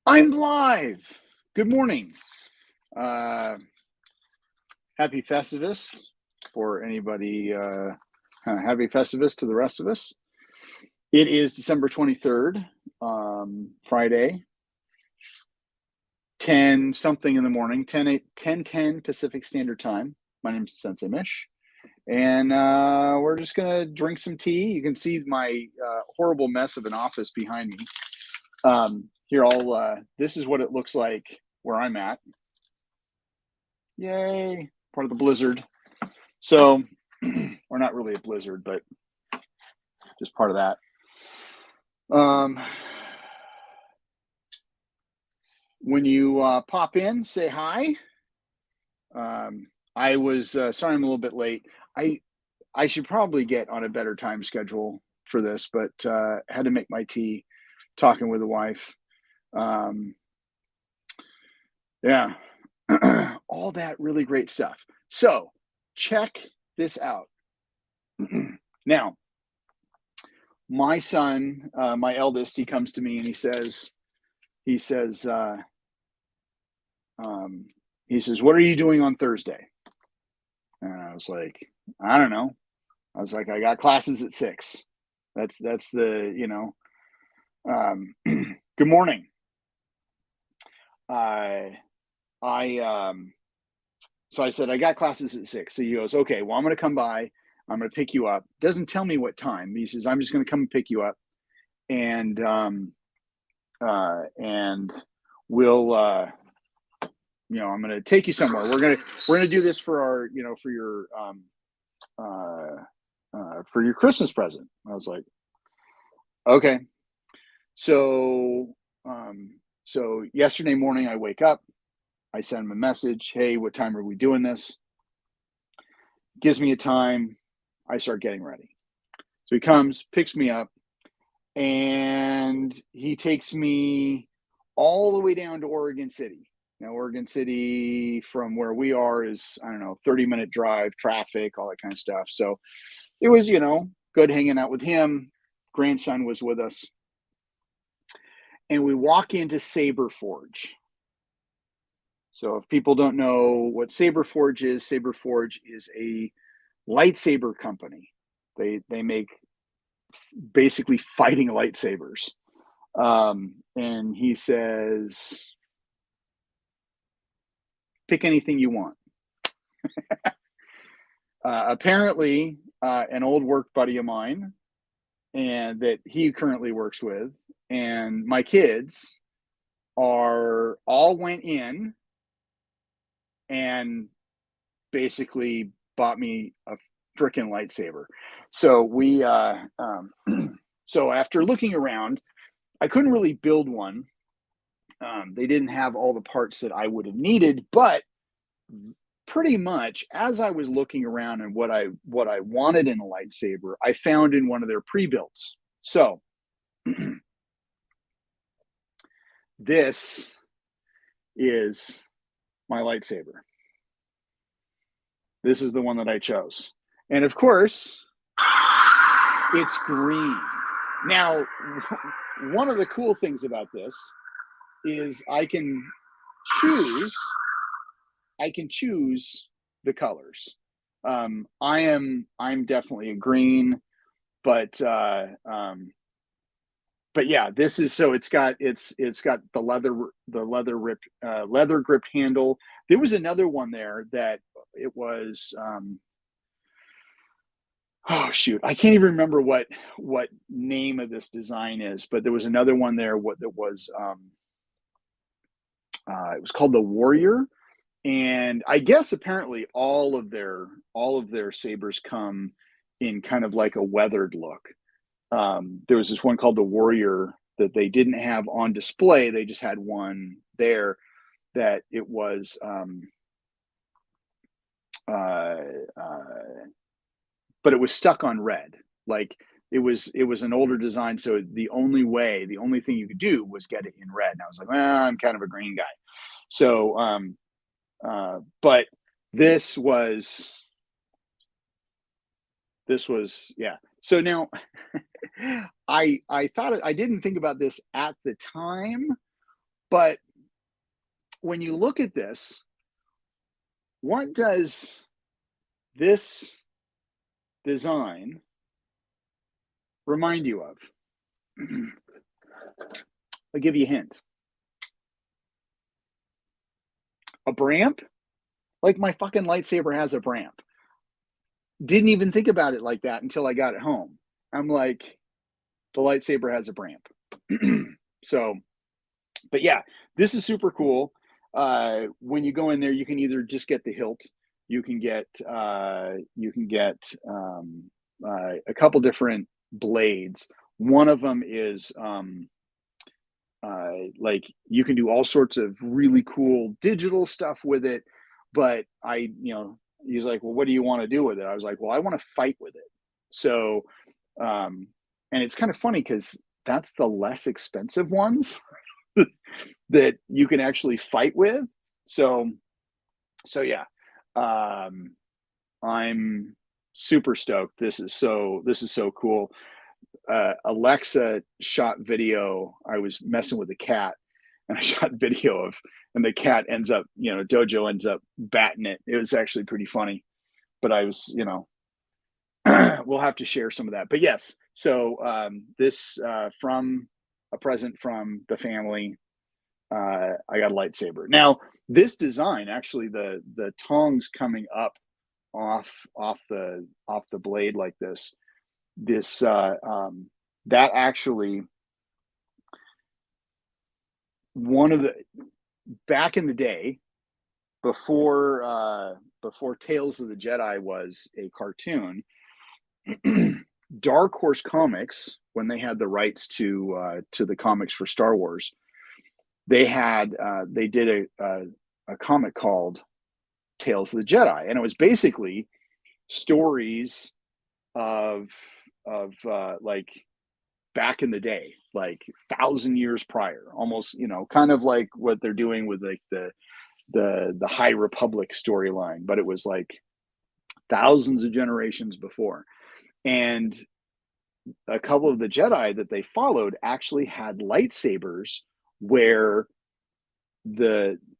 I'm live. Good morning. Uh, happy Festivus for anybody. Happy Festivus to the rest of us. It is December 23rd, Friday, 10 something in the morning, 10 Pacific Standard Time. My name is Sensei Mish, and we're just going to drink some tea. You can see my horrible mess of an office behind me. This is what it looks like where I'm at. Yay, part of the blizzard. So, or not really a blizzard, but just part of that. When you pop in, say hi. I was sorry I'm a little bit late. I should probably get on a better time schedule for this, but had to make my tea, talking with the wife. Yeah, all that really great stuff. So check this out. Now, my son, my eldest, he comes to me and he says, he says, "What are you doing on Thursday?" And I was like, "I don't know." I was like, "I got classes at 6." That's good morning. So I said, "I got classes at 6." So he goes, "Okay, well, I'm going to come by. I'm going to pick you up." Doesn't tell me what time. He says, "I'm just going to come and pick you up, and and we'll I'm going to take you somewhere. We're gonna do this for our for your Christmas present." I was like, "Okay." So so yesterday morning I wake up, I send him a message, "Hey, what time are we doing this?" Gives me a time, I start getting ready. So he comes, picks me up, and he takes me all the way down to Oregon City. Now, Oregon City from where we are is, I don't know, 30-minute drive, traffic, all that kind of stuff. So it was, good hanging out with him. Grandson was with us. And we walk into Saber Forge. So if people don't know what Saber Forge is a lightsaber company. They make basically fighting lightsabers. And he says, "Pick anything you want." Apparently, an old work buddy of mine, and that he currently works with, and my kids are all went in and basically bought me a freaking lightsaber. So so after looking around, I couldn't really build one. They didn't have all the parts that I would have needed, but pretty much as I was looking around and what I wanted in a lightsaber, I found in one of their pre-builds. So this is my lightsaber. This is the one that I chose. And of course, it's green. Now, one of the cool things about this is I can choose the colors. I'm definitely a green, but yeah, this is so it's got the leather gripped handle. There was another one there that it was oh shoot, I can't even remember what name of this design is, but there was another one there that was it was called the Warrior. And I guess apparently all of their sabers come in kind of like a weathered look. There was this one called the Warrior that they didn't have on display. They just had one there that it was uh, but it was stuck on red. Like it was an older design, so the only thing you could do was get it in red. And I was like, well, I'm kind of a green guy. So but this was yeah. So now I thought I didn't think about this at the time, But when you look at this, what does this design remind you of? I'll give you a hint. A Bramp? Like my fucking lightsaber has a Bramp. Didn't even think about it like that until I got it home. I'm like, the lightsaber has a Bramp. So, but yeah, this is super cool. When you go in there, you can either just get the hilt, you can get a couple different blades. One of them is like you can do all sorts of really cool digital stuff with it. But he's like, well, what do you want to do with it? I was like, well, I want to fight with it. So, and it's kind of funny because that's the less expensive ones that you can actually fight with. So yeah, I'm super stoked. This is so cool. Alexa shot video. I was messing with the cat and I shot video of, and the cat ends up, Dojo ends up batting it. It was actually pretty funny, but I was, we'll have to share some of that. But yes, so this from a present from the family. I got a lightsaber. Now, this design, actually, the tongs coming up off the blade like this, that actually, one of the, back in the day, before Tales of the Jedi was a cartoon, Dark Horse Comics, when they had the rights to the comics for Star Wars, they did a comic called Tales of the Jedi, and it was basically stories of like back in the day, like 1,000 years prior, almost, kind of like what they're doing with like the High Republic storyline, but it was like thousands of generations before. And a couple of the Jedi that they followed actually had lightsabers where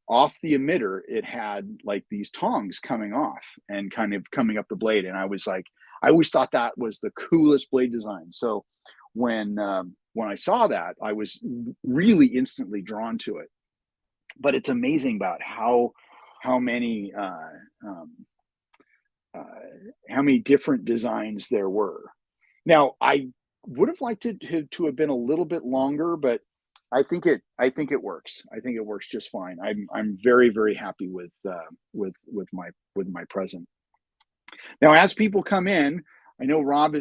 off the emitter, it had like these tongs coming off and kind of coming up the blade. And I was like, I always thought that was the coolest blade design. So when I saw that, I was really instantly drawn to it. But it's amazing about how many different designs there were. Now, I would have liked it to have been a little bit longer, but I think it works. I think it works just fine. I'm very, very happy with my present. Now, as people come in, I know Rob,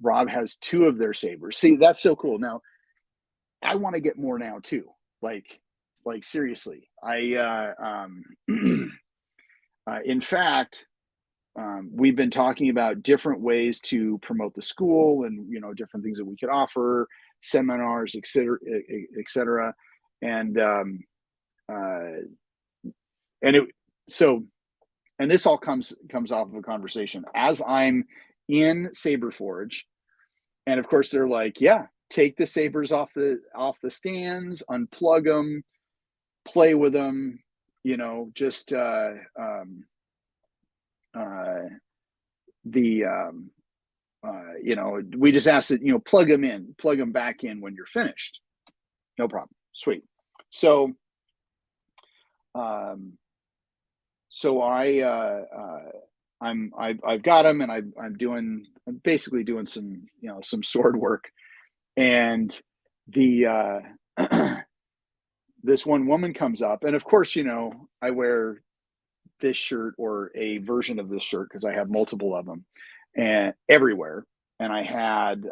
Rob has 2 of their sabers. See, that's so cool. Now, I want to get more now too. Like seriously, in fact, we've been talking about different ways to promote the school and, different things that we could offer, seminars, et cetera. And this all comes off of a conversation as I'm in Saberforge. And of course they're like, yeah, take the sabers off the stands, unplug them, play with them, just we just ask that, plug them back in when you're finished. No problem. Sweet. So, I've got them, and I'm basically doing some, some sword work, and this one woman comes up, and of course, I wear this shirt or a version of this shirt because I have multiple of them and everywhere. And I had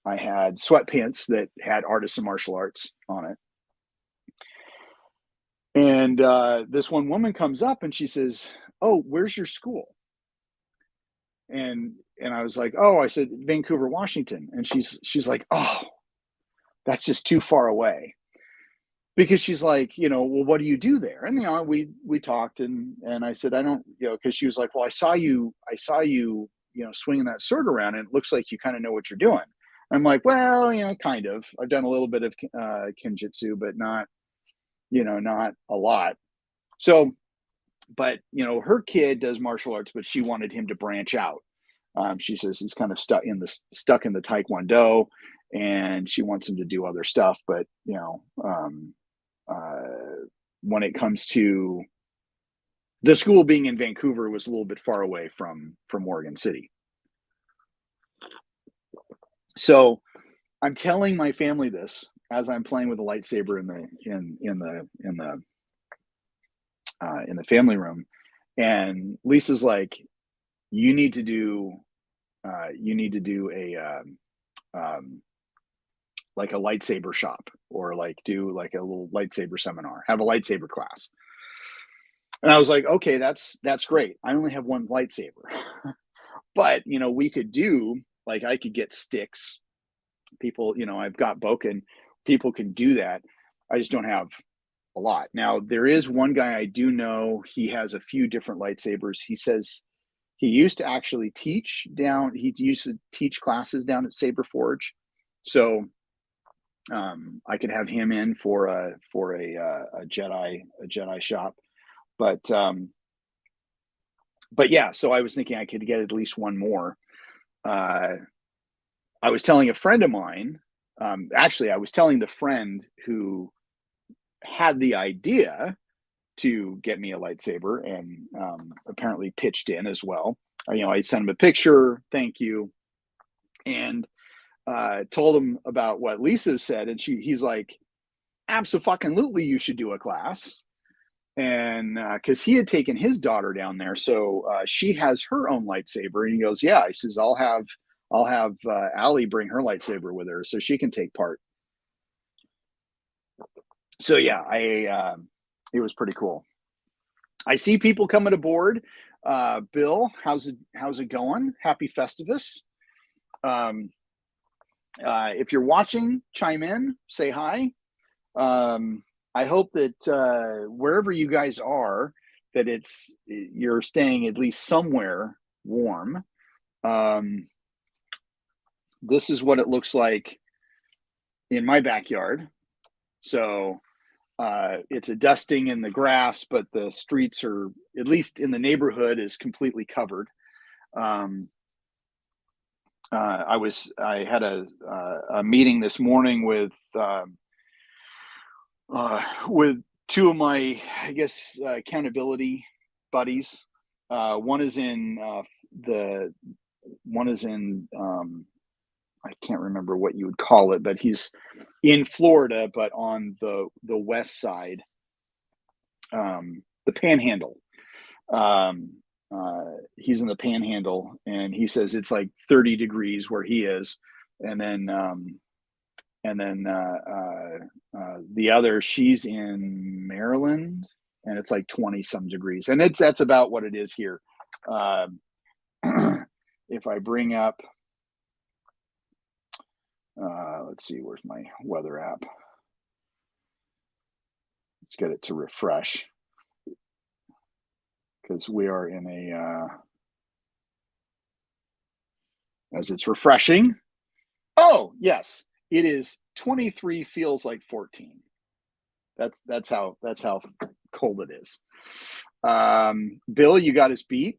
sweatpants that had Artists of Martial Arts on it. And this one woman comes up and she says, "Oh, where's your school?" And I was like, "Oh," I said, "Vancouver, Washington." And she's like, "Oh, that's just too far away." Because she's like, well, what do you do there? And we talked, and I said, I don't, because she was like, well, I saw you, swinging that sword around, and it looks like you kind of know what you're doing. I'm like, well, kind of. I've done a little bit of Kenjutsu, but not a lot. So, but her kid does martial arts, but she wanted him to branch out. She says he's kind of stuck in the Taekwondo, and she wants him to do other stuff. But uh, when it comes to the school being in Vancouver, it was a little bit far away from Oregon City. So I'm telling my family this as I'm playing with a lightsaber in the family room, and Lisa's like, "You need to do like a lightsaber shop, or like do like a little lightsaber seminar, have a lightsaber class." And I was like, "Okay, that's great. I only have one lightsaber, but we could do like I could get sticks. People, I've got Boken. People can do that. I just don't have a lot. Now, there is one guy I do know. He has a few different lightsabers. He says he used to actually he used to teach classes down at Saber Forge. So I could have him in for a Jedi shop. But yeah, so I was thinking I could get at least one more. I was telling a friend of mine, actually, I was telling the friend who had the idea to get me a lightsaber, and apparently pitched in as well. I sent him a picture, thank you, and told him about what Lisa said, and he's like, "Abso-fucking-lutely, you should do a class." And because he had taken his daughter down there, so she has her own lightsaber, and he goes, "Yeah," he says, "I'll have Allie bring her lightsaber with her so she can take part." So yeah, it was pretty cool. I see people coming aboard. Bill, how's it going? Happy Festivus. Um, if you're watching, chime in, say hi. I hope that wherever you guys are, that you're staying at least somewhere warm. This is what it looks like in my backyard. So it's a dusting in the grass, but the streets are, at least in the neighborhood, is completely covered. I had a meeting this morning with two of my, I guess, accountability buddies. One is in I can't remember what you would call it, but he's in Florida, but on the west side, the Panhandle. He's in the Panhandle, and he says it's like 30 degrees where he is, and then the other, she's in Maryland, and it's like 20 some degrees, and that's about what it is here. If I bring up, let's see, where's my weather app? Let's get it to refresh, because we are in as it's refreshing. Oh yes, it is 23, feels like 14. That's how cold it is. Bill, you got us beat.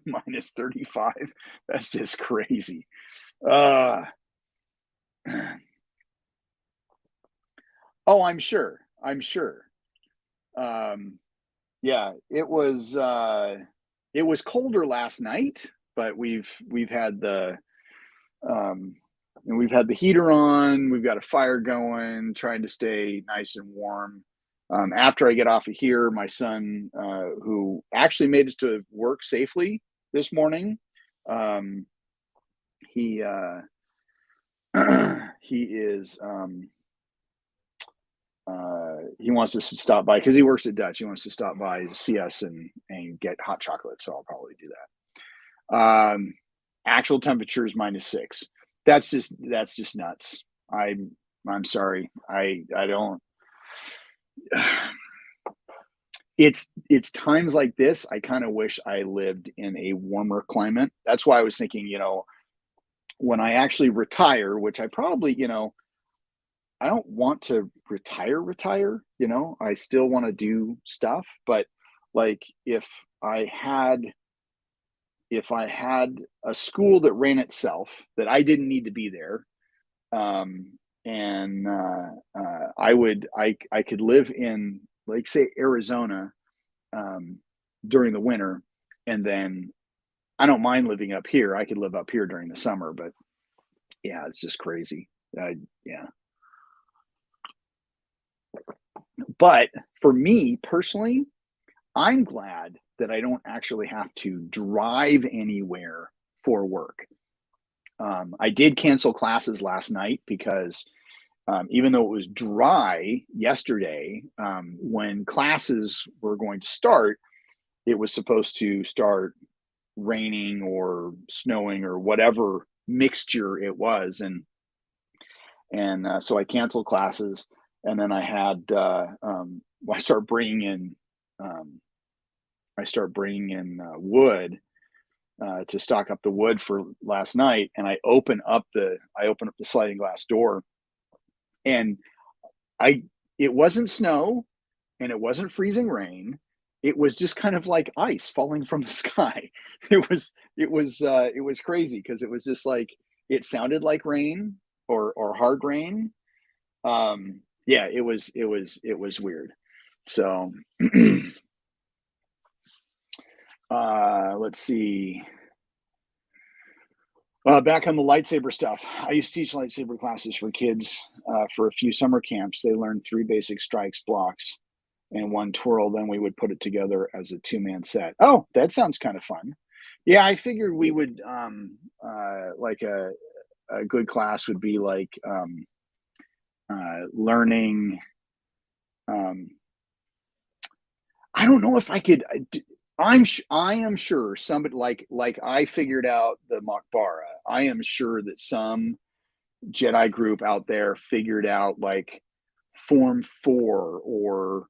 Minus 35. That's just crazy. Oh, I'm sure. Yeah, it was colder last night, but we've had we've had the heater on, we've got a fire going, trying to stay nice and warm. After I get off of here, my son, who actually made it to work safely this morning, he he is he wants us to stop by because he works at Dutch. He wants to stop by to see us and get hot chocolate. So I'll probably do that. Actual temperature is -6. That's just nuts. I'm sorry. I don't. It's times like this I kind of wish I lived in a warmer climate. That's why I was thinking, when I actually retire, which I probably, I don't want to retire, I still want to do stuff, but like if I had a school that ran itself, that I didn't need to be there, and I could live in, like, say, Arizona, um, during the winter, and then I don't mind living up here. I could live up here during the summer, but yeah, it's just crazy. Yeah, but for me personally, I'm glad that I don't actually have to drive anywhere for work. I did cancel classes last night because even though it was dry yesterday, when classes were going to start, it was supposed to start raining or snowing or whatever mixture it was, and so I canceled classes, and then I start bringing in um, wood to stock up the wood for last night, and I open up the sliding glass door, and I it wasn't snow and it wasn't freezing rain. It was just kind of like ice falling from the sky. It was crazy because it was just like it sounded like rain or hard rain. Yeah, it was weird. So let's see. Back on the lightsaber stuff. I used to teach lightsaber classes for kids for a few summer camps. They learned 3 basic strikes, blocks, and 1 twirl. Then we would put it together as a 2-man set. Oh, that sounds kind of fun. Yeah, I figured we would like a good class would be like learning. Um, I don't know if I could. I am sure somebody like I figured out the Makbara. I am sure that some Jedi group out there figured out like Form 4 or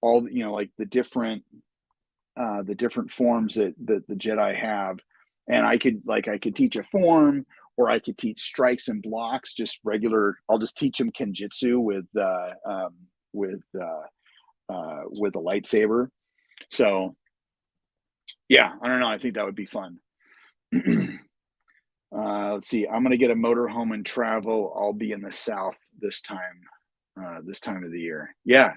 all, like the different forms that the Jedi have, and I could teach a form, or I could teach strikes and blocks, just regular. I'll just teach them Kenjutsu with with a lightsaber. So yeah, I don't know. I think that would be fun. Let's see. I'm gonna get a motorhome and travel. I'll be in the South this time of the year. Yeah,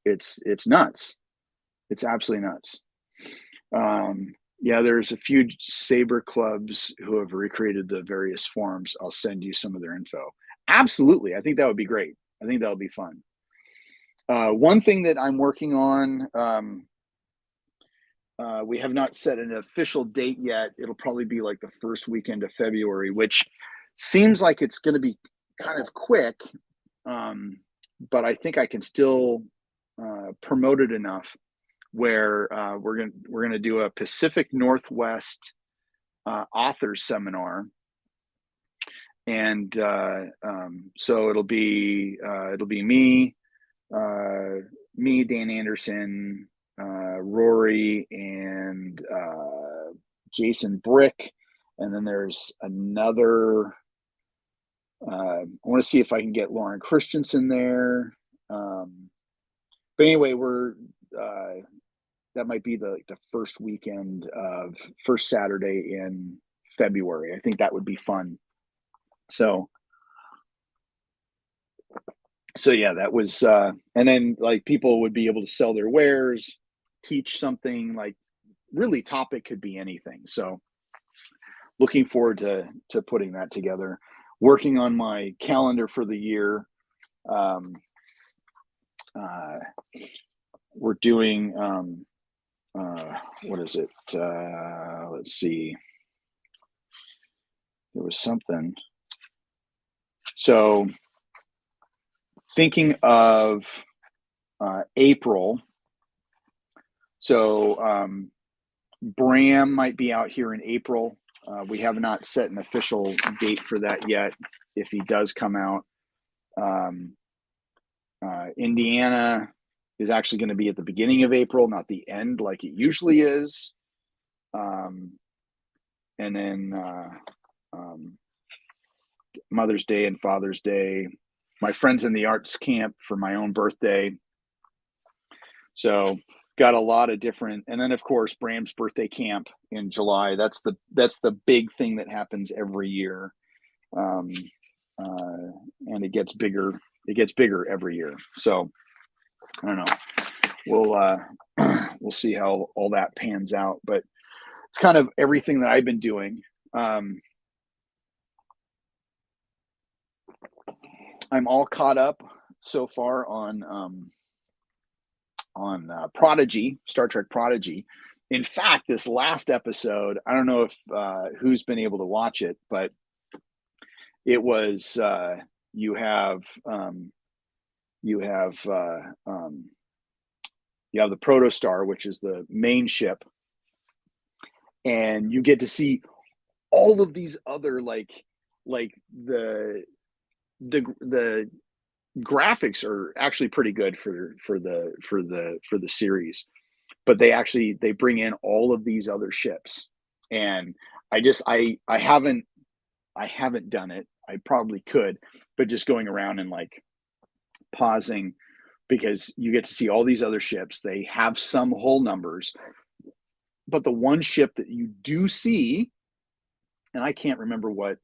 it's nuts. It's absolutely nuts. Yeah, there's a few saber clubs who have recreated the various forms. I'll send you some of their info. Absolutely, I think that would be great. I think that would be fun. One thing that I'm working on. We have not set an official date yet. It'll probably be like the first weekend of February, which seems like it's going to be kind of quick, but I think I can still promote it enough where we're gonna do a Pacific Northwest authors seminar, and so it'll be me, Dan Anderson, Rory, and Jason Brick, and then there's another. I want to see if I can get Lauren Christensen there. But anyway, we're that might be the first weekend of first Saturday in February. I think that would be fun. So yeah, that was and then like people would be able to sell their wares, teach something, like really topic could be anything. So looking forward to putting that together. Working on my calendar for the year. Um, we're doing what is it? Let's see. There was something. So thinking of April. So Bram might be out here in April. We have not set an official date for that yet. If he does come out, Indiana is actually going to be at the beginning of April, not the end like it usually is. and then Mother's Day and Father's Day, my friends in the arts camp for my own birthday. So got a lot of different, and then of course Bram's birthday camp in July. That's the big thing that happens every year, and it gets bigger. It gets bigger every year. So I don't know. We'll see how all that pans out, but it's kind of everything that I've been doing. I'm all caught up so far on Prodigy, Star Trek Prodigy. In fact, this last episode, I don't know if who's been able to watch it, but it was you have the Protostar, which is the main ship, and you get to see all of these other like the graphics are actually pretty good for the series, but they bring in all of these other ships, and I haven't done it. I probably could, but just going around and like pausing, because you get to see all these other ships. They have some whole numbers, but the one ship that you do see, and I can't remember what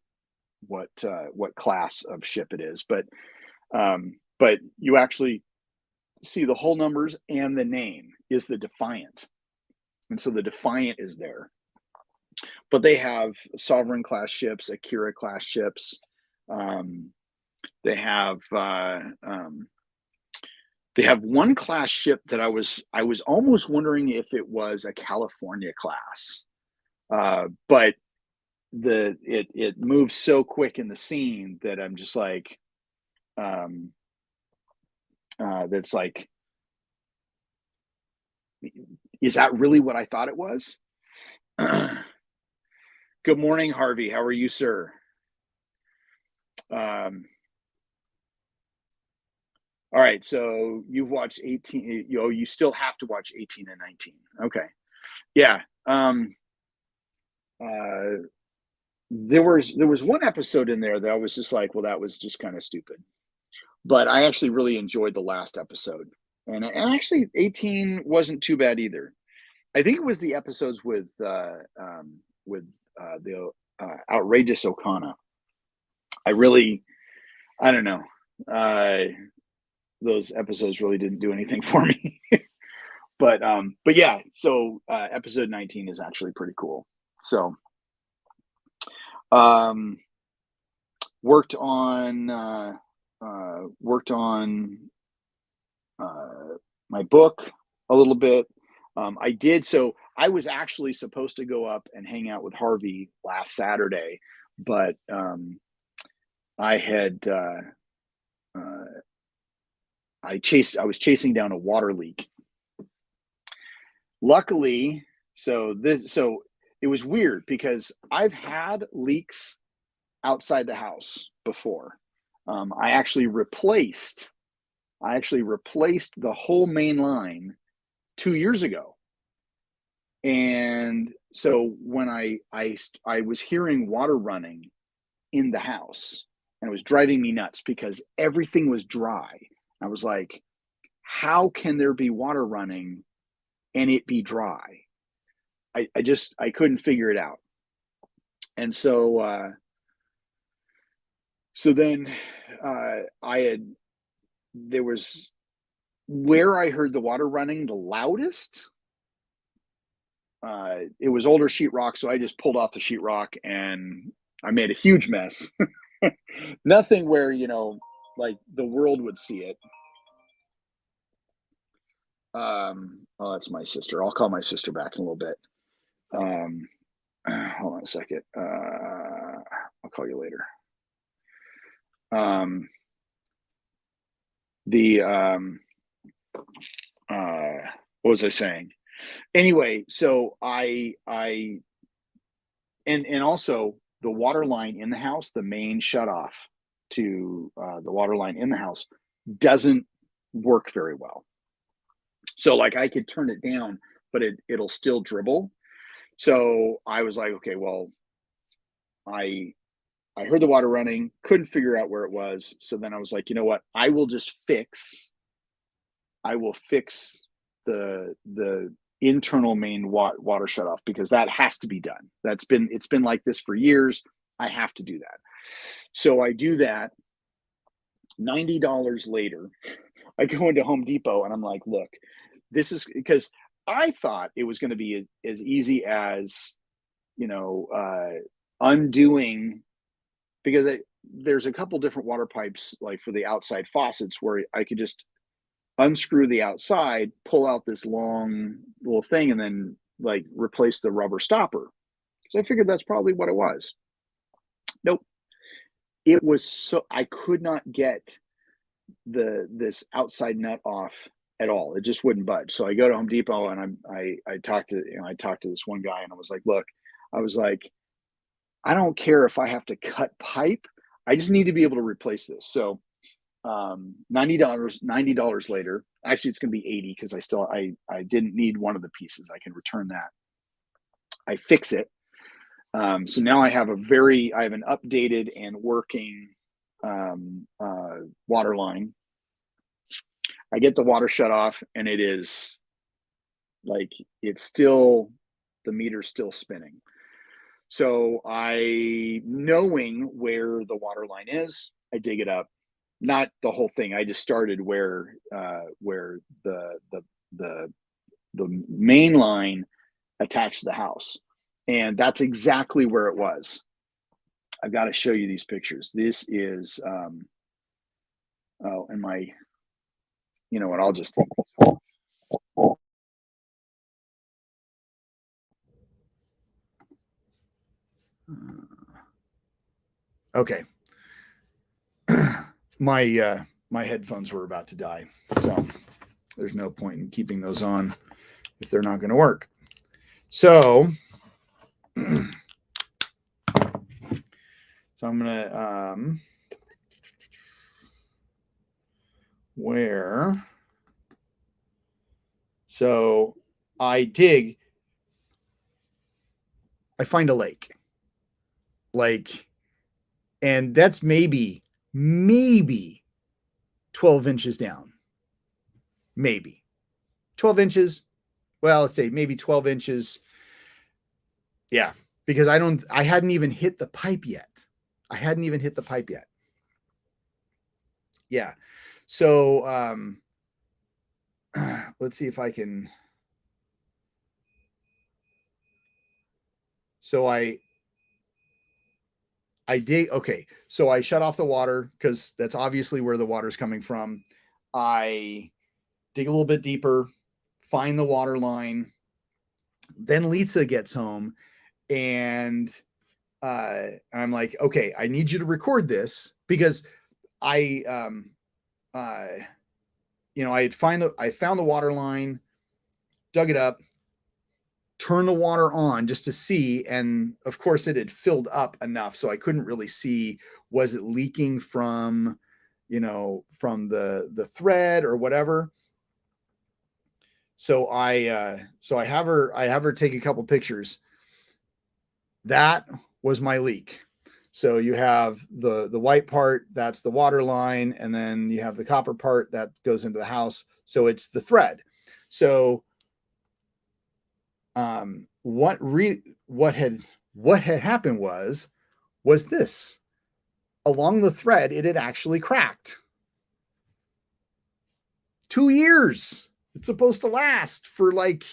class of ship it is, but you actually see the whole numbers, and the name is the Defiant, and so the Defiant is there. But they have Sovereign class ships, Akira class ships. They have one class ship that I was almost wondering if it was a California class, but it moves so quick in the scene that I'm just like, that's like, is that really what I thought it was? Good morning, Harvey. How are you, sir? All right, so you've watched 18. You still have to watch 18 and 19. Okay, yeah. There was one episode in there that I was just like, well, that was just kind of stupid. But I actually really enjoyed the last episode, and actually 18 wasn't too bad either. I think it was the episodes with the outrageous Okana. I don't know. Those episodes really didn't do anything for me. but yeah, so episode 19 is actually pretty cool. So worked on my book a little bit. I was actually supposed to go up and hang out with Harvey last Saturday, but I was chasing down a water leak. Luckily, so it was weird because I've had leaks outside the house before. I actually replaced the whole main line 2 years ago. And so when I was hearing water running in the house, and it was driving me nuts because everything was dry. I was like, how can there be water running and it be dry? I couldn't figure it out. And so then there was where I heard the water running the loudest. It was older sheetrock, so I just pulled off the sheetrock and I made a huge mess. Nothing where, like the world would see it. Oh, that's my sister. I'll call my sister back in a little bit. Hold on a second. I'll call you later. What was I saying? Anyway, so and also the water line in the house, the main shutoff to the water line in the house doesn't work very well. So like I could turn it down, but it'll still dribble. So I was like, okay, well, I heard the water running, couldn't figure out where it was. So then I was like, you know what? I will fix the internal main water shut off, because that has to be done. It's been like this for years. I have to do that. So I do that. $90 later, I go into Home Depot and I'm like, look, this is because I thought it was going to be as easy as, you know, undoing, because there's a couple different water pipes, like for the outside faucets, where I could just unscrew the outside, pull out this long little thing, and then like replace the rubber stopper. Because I figured that's probably what it was. Nope. It was so I could not get this outside nut off at all. It just wouldn't budge. So I go to Home Depot and I talked to I talked to this one guy and I was like, look, I was like, I don't care if I have to cut pipe. I just need to be able to replace this. So $90 later. Actually, it's going to be 80 because I didn't need one of the pieces. I can return that. I fix it. So now I have an updated and working water line. I get the water shut off, and it is like the meter's still spinning. So knowing where the water line is, I dig it up. Not the whole thing. I just started where the main line attached to the house, and that's exactly where it was. I've got to show you these pictures. This is and you know what? I'll just take this off. Okay. My headphones were about to die, so there's no point in keeping those on if they're not going to work. So I'm gonna so I find a lake, and that's maybe 12 inches down, maybe 12 inches. Well, let's say maybe 12 inches. Yeah, because I hadn't even hit the pipe yet. Yeah. So, let's see if I can. So I dig. Okay. So I shut off the water because that's obviously where the water's coming from. I dig a little bit deeper, find the water line. Then Lisa gets home, and I'm like, okay, I need you to record this, because I found the water line, dug it up, turned the water on just to see, and of course it had filled up enough so I couldn't really see, was it leaking from the thread or whatever. So I have her take a couple pictures. That was my leak. So you have the white part, that's the water line, and then you have the copper part that goes into the house. So it's the thread. So what had happened was this. Along the thread, it had actually cracked. 2 years. It's supposed to last for like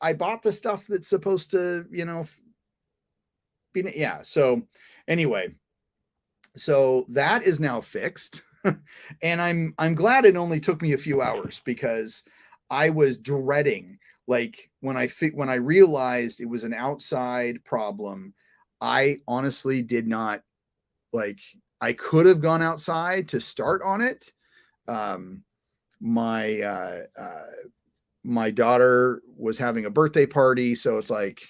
I bought the stuff that's supposed to, yeah. So anyway, so that is now fixed. And I'm glad it only took me a few hours, because I was dreading, like, when I realized it was an outside problem. I honestly did not, like, I could have gone outside to start on it. My daughter was having a birthday party, so it's like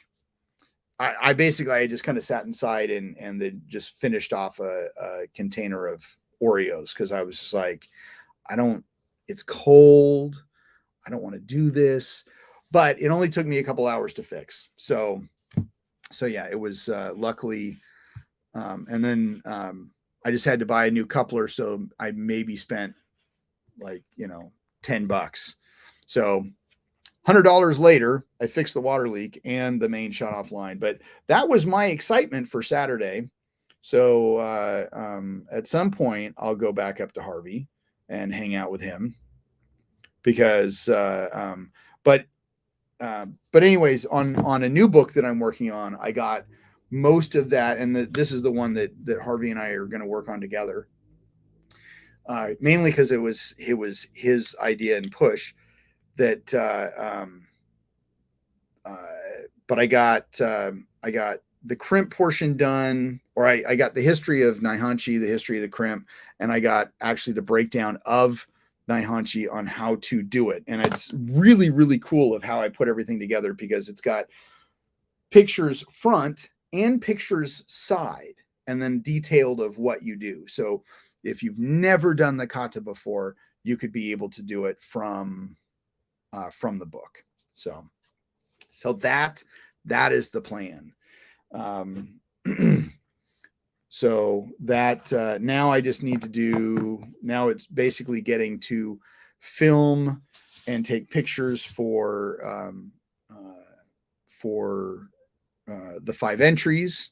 I just kind of sat inside and then just finished off a container of Oreos, because I was just like, it's cold, I don't want to do this. But it only took me a couple hours to fix. So yeah, it was luckily And then I just had to buy a new coupler. So I maybe spent like, $10. So $100 later, I fixed the water leak and the main shut off line. But that was my excitement for Saturday. So at some point, I'll go back up to Harvey and hang out with him because, but anyways, on a new book that I'm working on, I got most of that, and this is the one that Harvey and I are going to work on together. Mainly because it was his idea and push that. But I got the crimp portion done, or I got the history of Naihanchi, the history of the crimp, and I got actually the breakdown of Naihanchi on how to do it. And it's really, really cool of how I put everything together because it's got pictures front and pictures side, and then detailed of what you do. So if you've never done the kata before, you could be able to do it from the book. So that is the plan. So that now I just need to do, now it's basically getting to film and take pictures for the 5 entries,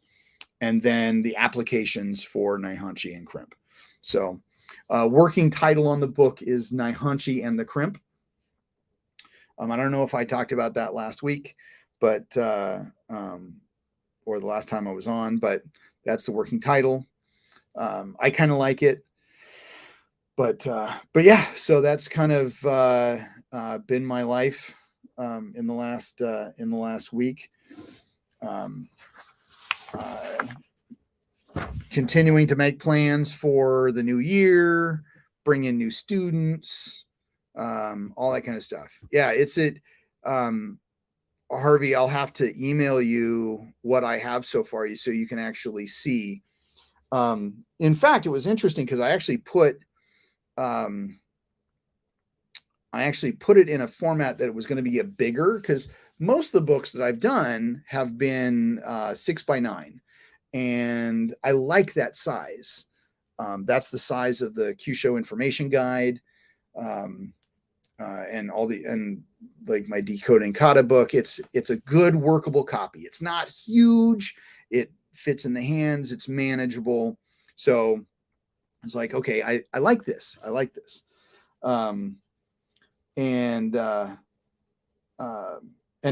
and then the applications for Naihanchi and crimp. So working title on the book is Naihanchi and the Crimp. I don't know if I talked about that last week, but or the last time I was on, but that's the working title. I kind of like it, but yeah, so that's kind of been my life in the last week. Continuing to make plans for the new year, bring in new students, all that kind of stuff. Yeah, Harvey, I'll have to email you what I have so far so you can actually see. In fact, it was interesting because I actually put it in a format that it was going to be a bigger, because most of the books that I've done have been 6x9. And I like that size. That's the size of the Kyusho information guide, and like my decoding kata book. It's a good workable copy. It's not huge. It fits in the hands. It's manageable. So it's like, okay, I like this. I like this. And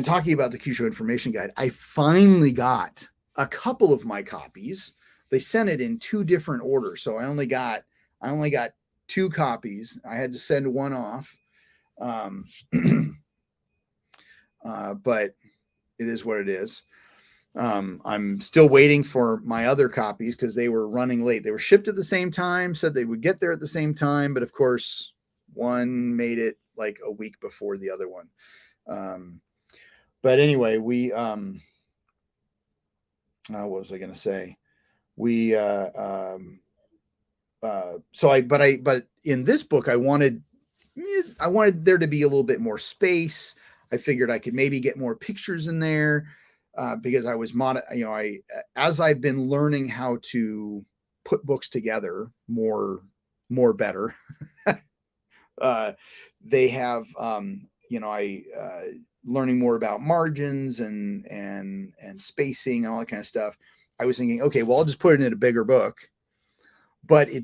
talking about the Kyusho information guide, I finally got a couple of my copies. They sent it in 2 different orders, so I only got 2 copies. I had to send one off, but it is what it is. I'm still waiting for my other copies because they were running late. They were shipped at the same time, said they would get there at the same time, but of course, one made it like a week before the other one. But anyway, we what was I going to say? But in this book, I wanted there to be a little bit more space. I figured I could maybe get more pictures in there, because I was as I've been learning how to put books together more better. They have, learning more about margins and spacing and all that kind of stuff. I was thinking, okay, well, I'll just put it in a bigger book, but I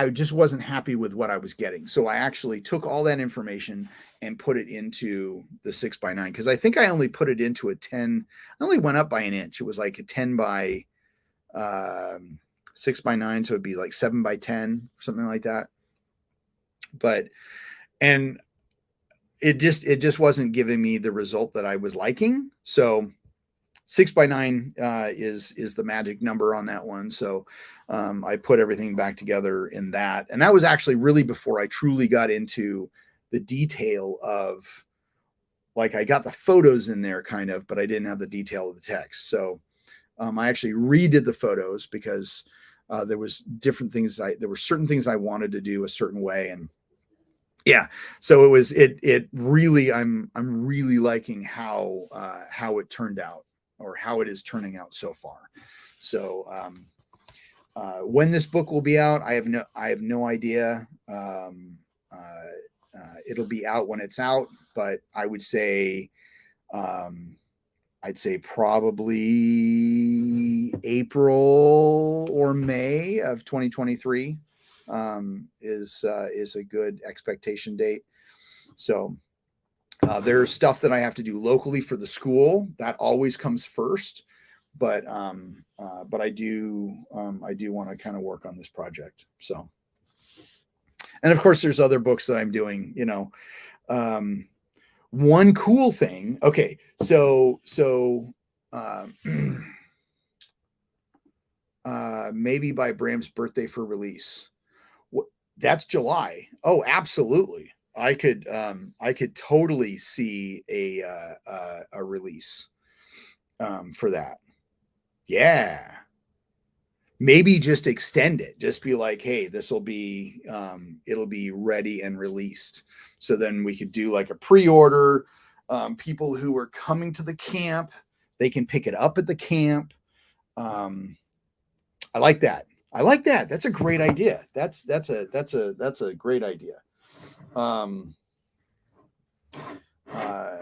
just wasn't happy with what I was getting. So I actually took all that information and put it into the 6x9, because I think I only put it into a 10. I only went up by an inch. It was like a 10 by 6x9. So it'd be like 7x10, something like that. And it just wasn't giving me the result that I was liking. So 6x9 is the magic number on that one. So I put everything back together in that. And that was actually really before I truly got into the detail of, like, I got the photos in there kind of, but I didn't have the detail of the text. So I actually redid the photos because there was different things. There were certain things I wanted to do a certain way. And Yeah. So it really, I'm really liking how it turned out, or how it is turning out so far. So, when this book will be out, I have no idea. It'll be out when it's out, but I would say, um, I'd say probably April or May of 2023, is a good expectation date. So, there's stuff that I have to do locally for the school that always comes first, but I do want to kind of work on this project. So, and of course, there's other books that I'm doing. Um, one cool thing. Okay, uh, maybe by Bram's birthday for release. What, that's July. Oh, absolutely. I could totally see a release, for that. Yeah. Maybe just extend it. Just be like, hey, this will be, it'll be ready and released. So then we could do like a pre-order. People who are coming to the camp, they can pick it up at the camp. Um, I like that. I like that. That's a great idea. That's a great idea. Um, uh,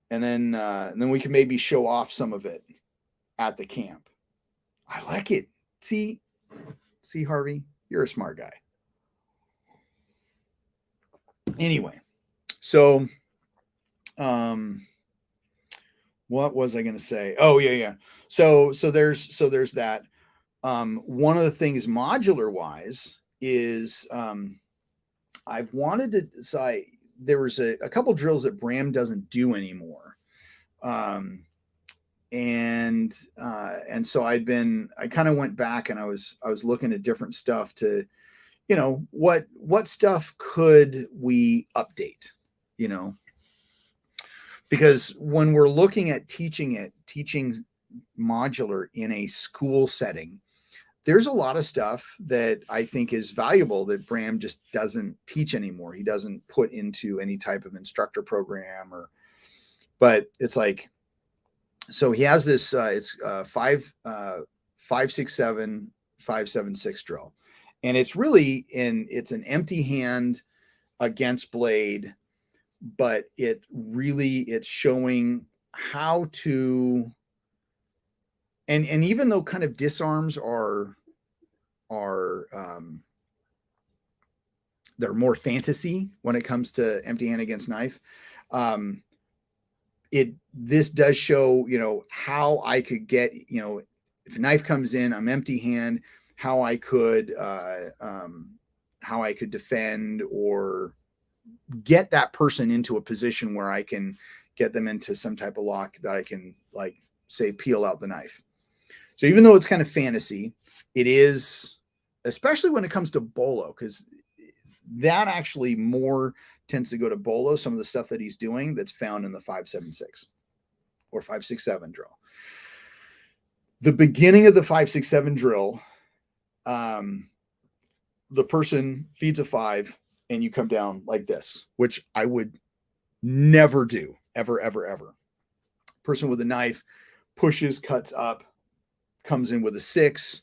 and then we can maybe show off some of it at the camp. I like it. See, see, Harvey, you're a smart guy. Anyway, so, um, what was I going to say? Oh, yeah, yeah. So there's that. One of the things modular wise is, I've wanted to. So there was a couple drills that Bram doesn't do anymore. Um, and so I kind of went back, and I was looking at different stuff to, what stuff could we update, you know because when we're looking at teaching modular in a school setting, there's a lot of stuff that I think is valuable that Bram just doesn't teach anymore. He doesn't put into any type of instructor program, but it's like, so he has this, it's 5 6 7 5 7 6 drill, and it's an empty hand against blade, but it's showing how to, and even though kind of disarms are they're more fantasy when it comes to empty hand against knife. um this does show, how I could get, if a knife comes in, I'm empty hand, how I could, how I could defend, or get that person into a position where I can get them into some type of lock that I can, like, say, peel out the knife. So even though it's kind of fantasy, it is, especially when it comes to bolo, because that actually more tends to go to bolo, some of the stuff that he's doing that's found in the 5 7 6 or 5 6 7 drill. The beginning of the 5 6 7 drill, the person feeds a 5 and you come down like this, which I would never do, ever, ever, ever. Person with a knife pushes, cuts up, comes in with a 6.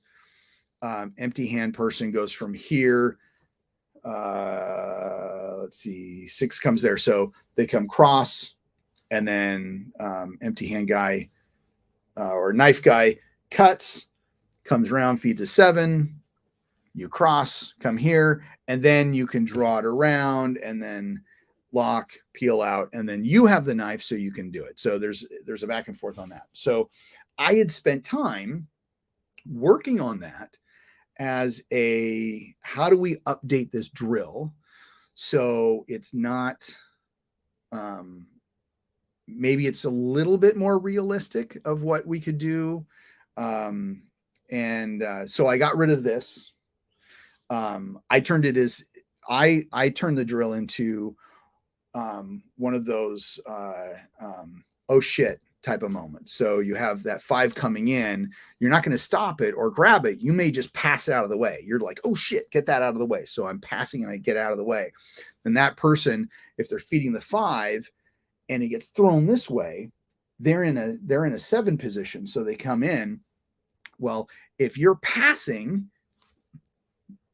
Empty hand person goes from here. Let's see, 6 comes there. So they come cross, and then, empty hand guy, or knife guy cuts, comes around, feeds a 7. You cross, come here, and then you can draw it around, and then lock, peel out, and then you have the knife, so you can do it. So there's a back and forth on that. So I had spent time working on that as a, how do we update this drill so it's not, maybe it's a little bit more realistic of what we could do. So I got rid of this. I turned it as, I turned the drill into, one of those, oh shit type of moment. So you have that 5 coming in, you're not going to stop it or grab it. You may just pass it out of the way. You're like, oh shit, get that out of the way. So I'm passing and I get out of the way. And that person, if they're feeding the 5 and it gets thrown this way, they're in a 7 position. So they come in. Well, if you're passing,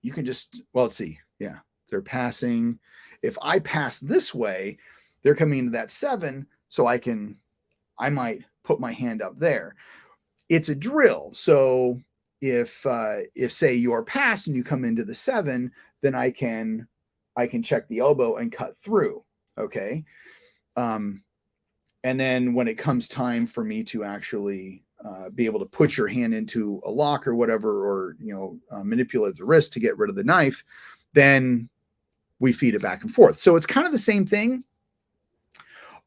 you can just, well, let's see. Yeah, they're passing. If I pass this way, they're coming into that 7. So I might put my hand up there. It's a drill. So if say you're passed and you come into the 7, then I can check the elbow and cut through. Okay. And then when it comes time for me to actually be able to put your hand into a lock or whatever, or manipulate the wrist to get rid of the knife, then we feed it back and forth. So it's kind of the same thing.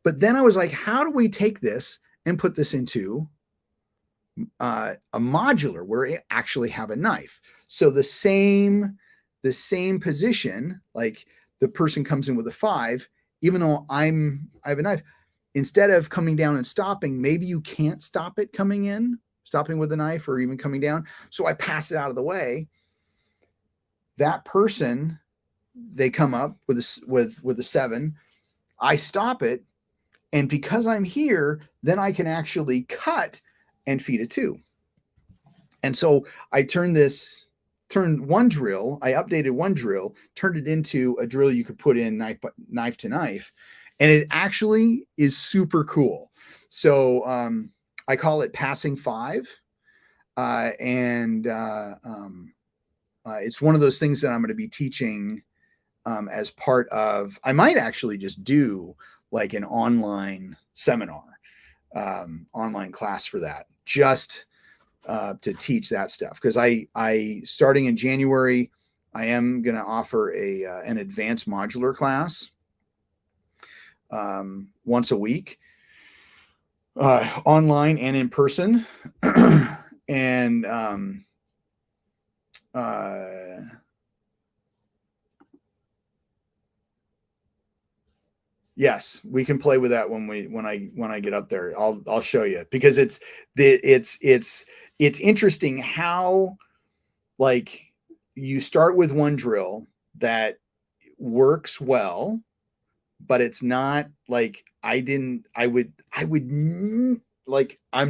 But then I was like, how do we take this and put this into a modular where it actually have a knife? So the same position, like the person comes in with a 5, even though I have a knife, instead of coming down and stopping, maybe you can't stop it stopping with a knife or even coming down. So I pass it out of the way. That person, they come up with a 7. I stop it. And because I'm here, then I can actually cut and feed a 2. And so I turned one drill, I updated one drill, turned it into a drill you could put in knife to knife. And it actually is super cool. So I call it Passing 5. It's one of those things that I'm going to be teaching as part of, I might actually just do like an online seminar, online class for that, just to teach that stuff. Because I starting in January, I am going to offer an advanced modular class once a week, online and in person. And yes, we can play with that when I get up there. I'll show you, because it's interesting how, like, you start with one drill that works well, but it's not like I'm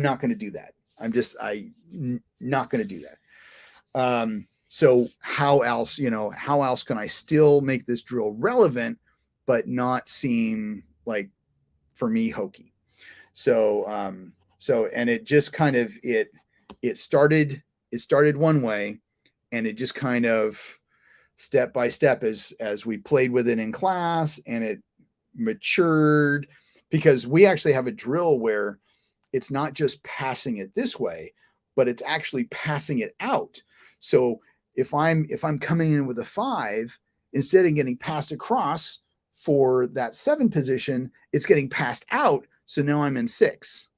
not going to do that. I'm not going to do that. So how else can I still make this drill relevant, but not seem like, for me, hokey? So, and it just kind of, it started one way, and it just kind of step by step as we played with it in class, and it matured, because we actually have a drill where it's not just passing it this way, but it's actually passing it out. So if I'm coming in with a 5, instead of getting passed across for that 7 position, it's getting passed out. So now I'm in 6.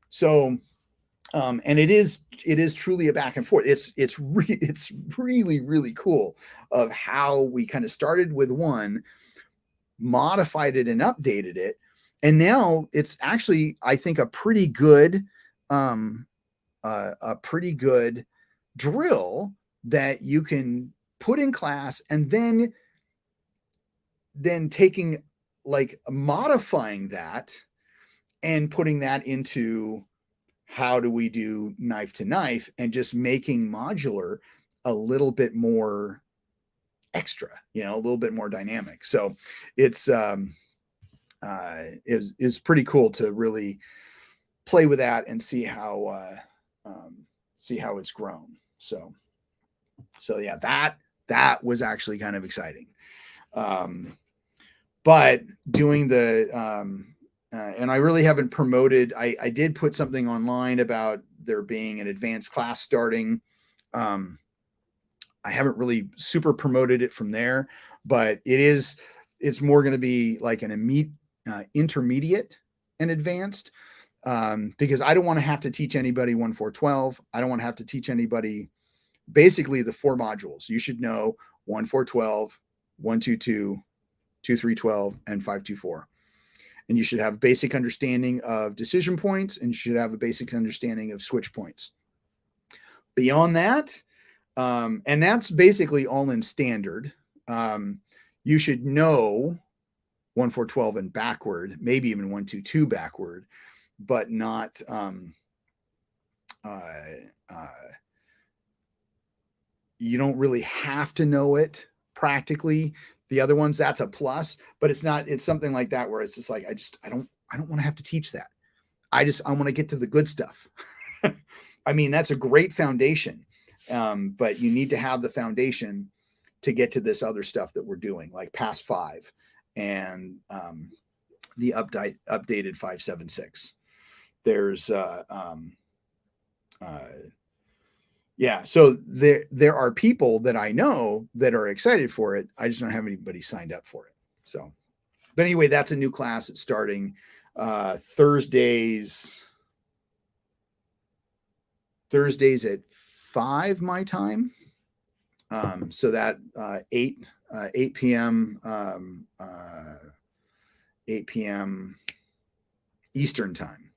So, and it is truly a back and forth. It's really, really cool of how we kind of started with one, modified it and updated it. And now it's actually, I think, a pretty good drill that you can put in class, and then taking, like, modifying that and putting that into how do we do knife to knife, and just making modular a little bit more extra, a little bit more dynamic. So it's is pretty cool to really play with that and see how it's grown. So yeah, that was actually kind of exciting. But doing the and I really haven't promoted. I did put something online about there being an advanced class starting. I haven't really super promoted it from there, but it's more going to be like an intermediate and advanced, because I don't want to have to teach anybody 1-4-12. I don't want to have to teach anybody basically the 4 modules. You should know 1-4-12, 1-2-2, 2-3-12, and 5-2-4. and you should have basic understanding of decision points, and you should have a basic understanding of switch points. Beyond that, and that's basically all in standard. You should know 1-4-12 and backward, maybe even 1-2-2 backward, but not you don't really have to know it practically. The other ones, that's a plus, but it's not, it's something like that where it's just like, I don't want to have to teach that. I want to get to the good stuff. I mean, that's a great foundation. But you need to have the foundation to get to this other stuff that we're doing, like Pass 5 and the updated 576. There's yeah, so there are people that I know that are excited for it. I just don't have anybody signed up for it. So, but anyway, that's a new class. It's starting Thursdays at 5 my time. So that 8 p.m. 8 p.m. Eastern time.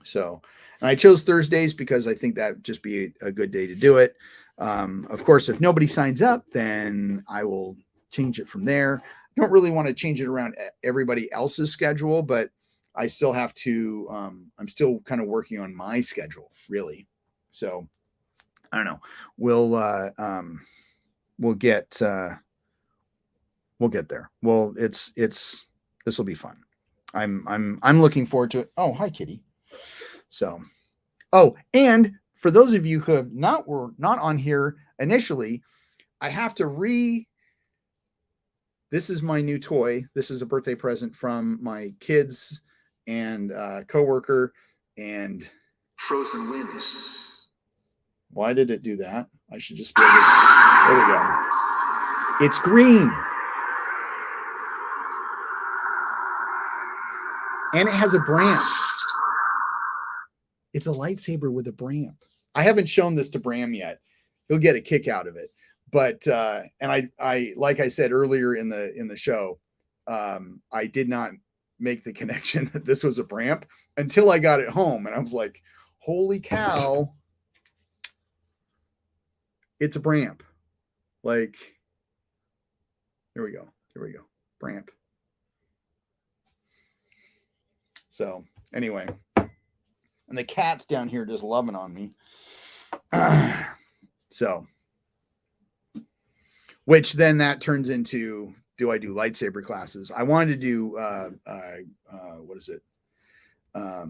So, and I chose Thursdays because I think that would just be a good day to do it. Of course, if nobody signs up, then I will change it from there. I don't really want to change it around everybody else's schedule, but I still have to, I'm still kind of working on my schedule, really. So I don't know. We'll get there. Well, this will be fun. I'm looking forward to it. Oh, hi, Kitty. So, oh, and for those of you who were not on here initially, I have to this is my new toy. This is a birthday present from my kids and coworker and Frozen Winds. Why did it do that? I should just be able to, there we go. It's green. And it has a Bramp. It's a lightsaber with a Bramp. I haven't shown this to Bram yet. He'll get a kick out of it. But and I like I said earlier in the show, I did not make the connection that this was a Bramp until I got it home, and I was like, "Holy cow! It's a Bramp!" Like, there we go, Bramp. So anyway. And the cat's down here just loving on me. So, which then that turns into, do I do lightsaber classes? I wanted to do, what is it? I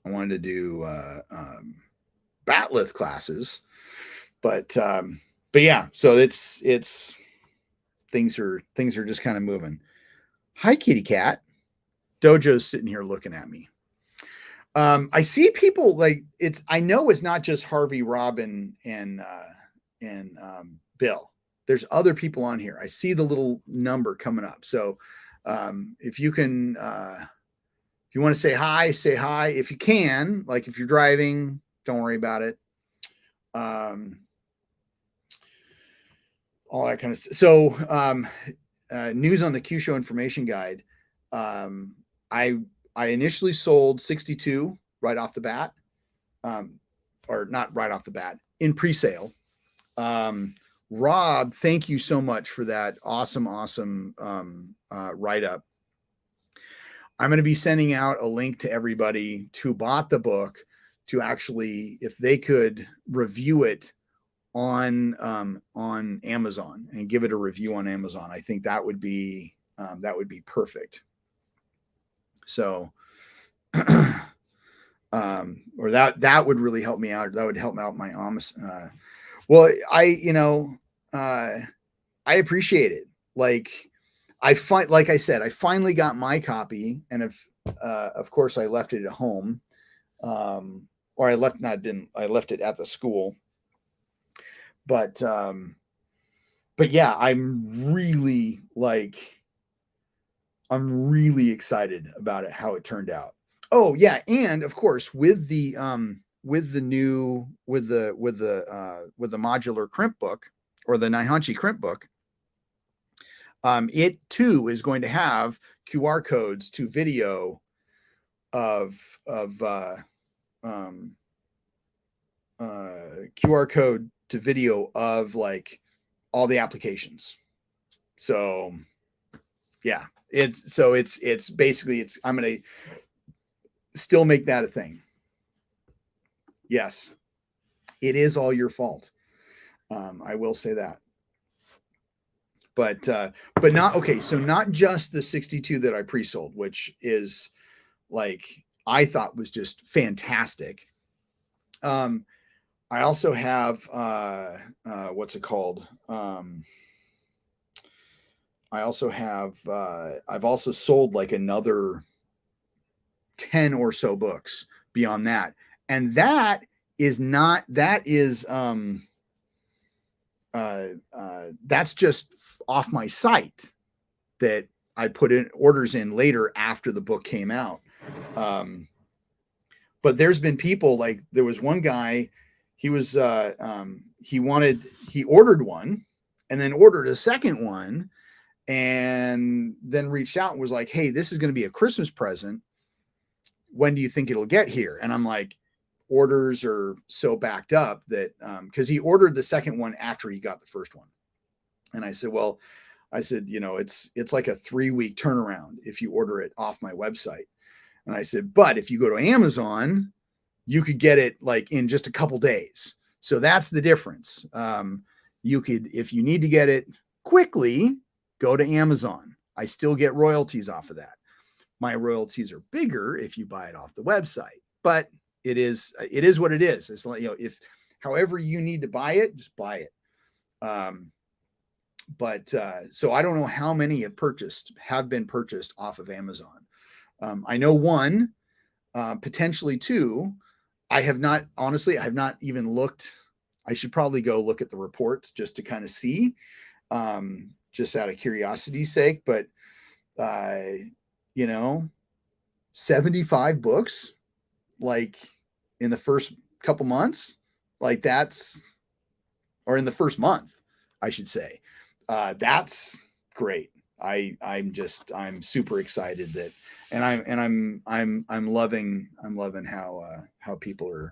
wanted to do Batleth classes, but yeah, so it's things are just kind of moving. Hi, kitty cat. Dojo's sitting here looking at me. I see people like I know it's not just Harvey, Robin, and Bill. There's other people on here. I see the little number coming up. So if you can, if you want to say hi, say hi. If you can, like if you're driving, don't worry about it. All that kind of stuff. So news on the Q Show information guide. I initially sold 62 right off the bat, or not right off the bat, in pre-sale. Rob, thank you so much for that awesome write-up. I'm going to be sending out a link to everybody who bought the book to actually, if they could review it on Amazon and give it a review on Amazon. I think that would be perfect. So, or that would really help me out. That would help out my well, I appreciate it. Like like I said, I finally got my copy, and of course I left it at home. Or I left it at the school. But yeah, I'm really excited about it, how it turned out. Oh yeah, and of course with the modular crimp book, or the Naihanchi crimp book, It too is going to have QR codes to video of QR code to video of like all the applications. So yeah, it's basically I'm going to still make that a thing. Yes, it is all your fault. I will say that. But not okay. So not just the 62 that I pre-sold, which is like I thought was just fantastic. I also have what's it called? I also have I've also sold like another 10 or so books beyond that, and that is that's just off my site that I put in orders in later after the book came out. But there's been people like there was one guy, he was he ordered one and then ordered a second one and then reached out and was like, hey, this is going to be a Christmas present. When do you think it'll get here? And I'm like, orders are so backed up that because he ordered the second one after he got the first one. And I said, well, you know, it's like a 3-week turnaround if you order it off my website. And I said, but if you go to Amazon, you could get it like in just a couple days. So that's the difference. You could, if you need to get it quickly, go to Amazon. I still get royalties off of that. My royalties are bigger if you buy it off the website, but it is what it is. It's like, you know, if however you need to buy it, just buy it. So I don't know how many have been purchased off of Amazon. I know one, potentially two. I have not even looked. I should probably go look at the reports just to kind of see, just out of curiosity's sake. But, you know, 75 books, like in the first couple months, like or in the first month, I should say, that's great. I'm super excited that, and I'm loving how people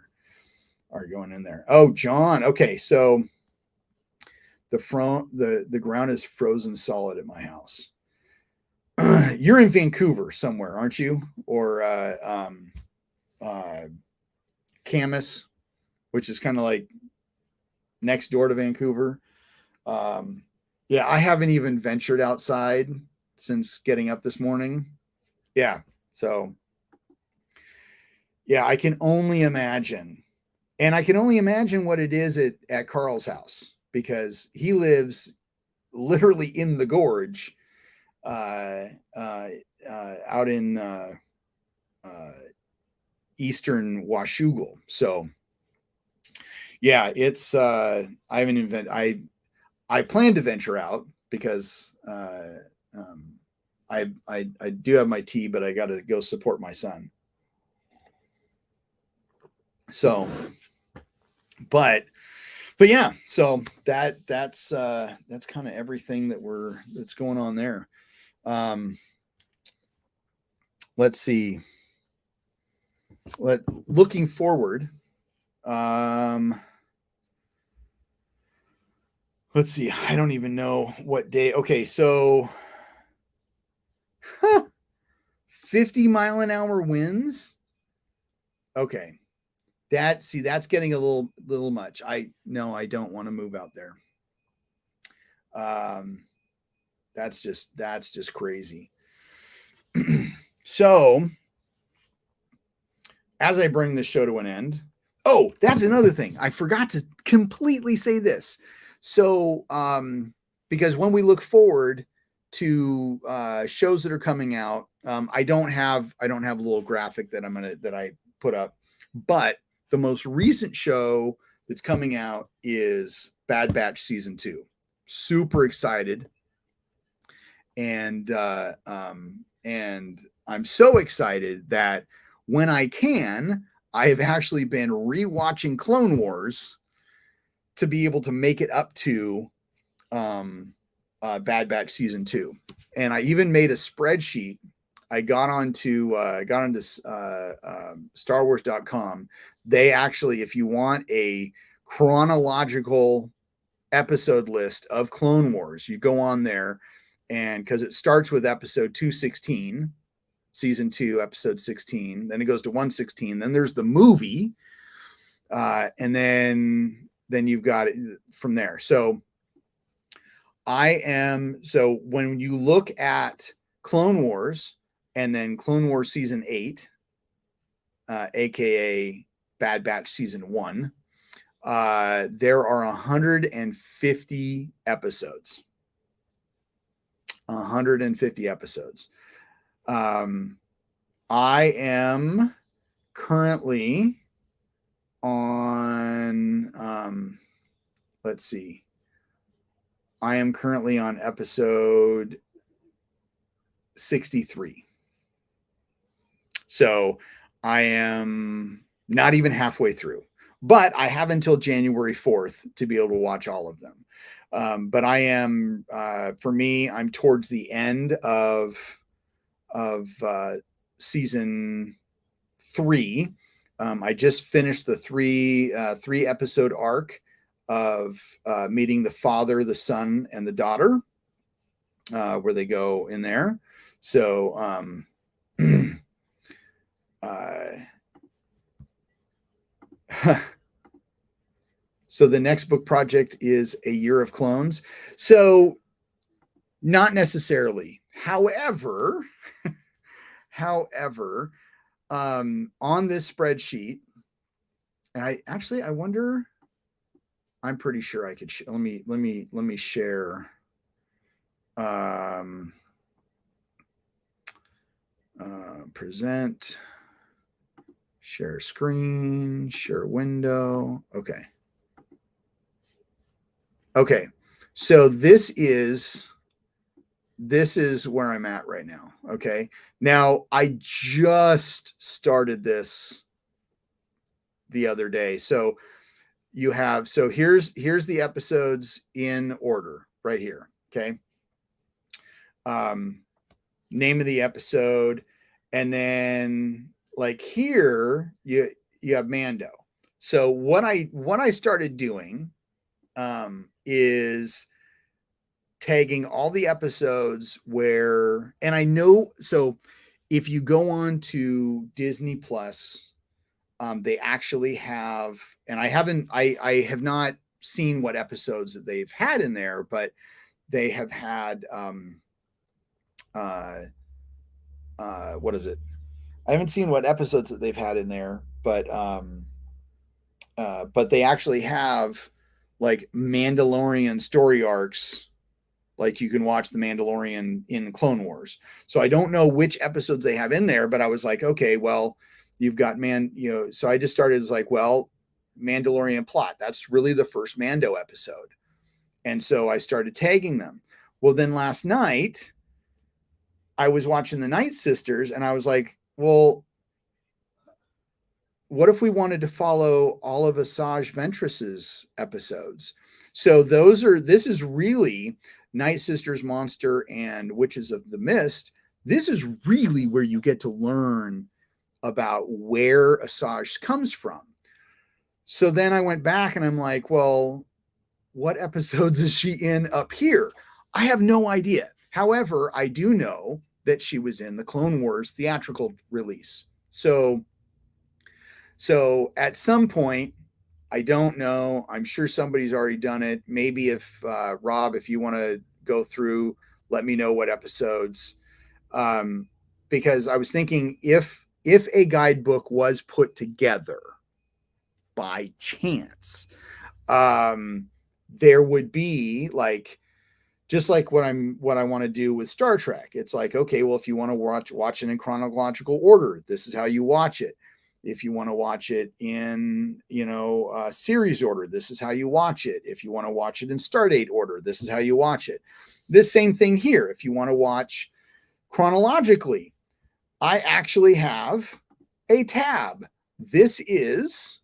are going in there. Oh, John. Okay. So the ground is frozen solid at my house. You're in Vancouver somewhere, aren't you? Or, Camas, which is kind of like next door to Vancouver. Yeah, I haven't even ventured outside since getting up this morning. Yeah. So yeah, I can only imagine. And I can only imagine what it is at Carl's house, because he lives literally in the gorge, out in eastern Washougal. So yeah, it's I haven't even I plan to venture out because I do have my tea, but I got to go support my son. So, but yeah, so that's kind of everything that's going on there. Let's see. Looking forward. Let's see. I don't even know what day. Okay, so 50-mile-an-hour winds. Okay. That's getting a little much. I don't want to move out there. That's just crazy. So as I bring this show to an end, oh, that's another thing. I forgot to completely say this. So, because when we look forward to shows that are coming out, I don't have a little graphic that I put up, but the most recent show that's coming out is Bad Batch season 2. Super excited, and I'm so excited that when I have actually been rewatching Clone Wars to be able to make it up to Bad Batch season 2, and I even made a spreadsheet. I got onto StarWars.com. They actually, if you want a chronological episode list of Clone Wars, you go on there, and because it starts with episode 216, season 2, episode 16, then it goes to 116, then there's the movie, and then you've got it from there. So when you look at Clone Wars and then Clone Wars season 8, aka Bad Batch season 1, there are 150 episodes. 150 episodes. I am currently on, let's see. I am currently on episode 63. So I am not even halfway through, but I have until January 4th to be able to watch all of them. But I am, for me, I'm towards the end of season 3. I just finished the three episode arc of meeting the father, the son, and the daughter, where they go in there. So so the next book project is A Year of Clones. So not necessarily. However, on this spreadsheet, and I wonder, I'm pretty sure I could, let me share, present, share screen, share window. Okay. So this is where I'm at right now. Okay. Now I just started this the other day. So you have, here's the episodes in order right here. Okay. Name of the episode. And then like here, you have Mando. So what I started doing, is tagging all the episodes where, and I know, so if you go on to Disney Plus, they actually have, and I have not seen what episodes that they've had in there, but they have had, what is it? I haven't seen what episodes that they've had in there, but they actually have like Mandalorian story arcs. Like you can watch the Mandalorian in Clone Wars. So I don't know which episodes they have in there, but I was like, okay, well, you've got so I just started as like, well, Mandalorian plot. That's really the first Mando episode. And so I started tagging them. Well, then last night I was watching the Night Sisters and I was like, well, what if we wanted to follow all of Asajj Ventress's episodes? So this is really Night Sisters, Monster, and Witches of the Mist. This is really where you get to learn about where Asajj comes from. So then I went back and I'm like, well, what episodes is she in up here? I have no idea. However, I do know that she was in the Clone Wars theatrical release. So at some point, I don't know. I'm sure somebody's already done it. Maybe if Rob, if you want to go through, let me know what episodes. Because I was thinking if a guidebook was put together by chance, there would be like, just like what I want to do with Star Trek. It's like, okay, well, if you want to watch it in chronological order, this is how you watch it. If you want to watch it in, series order, this is how you watch it. If you want to watch it in Stardate order, this is how you watch it. This same thing here. If you want to watch chronologically, I actually have a tab. This is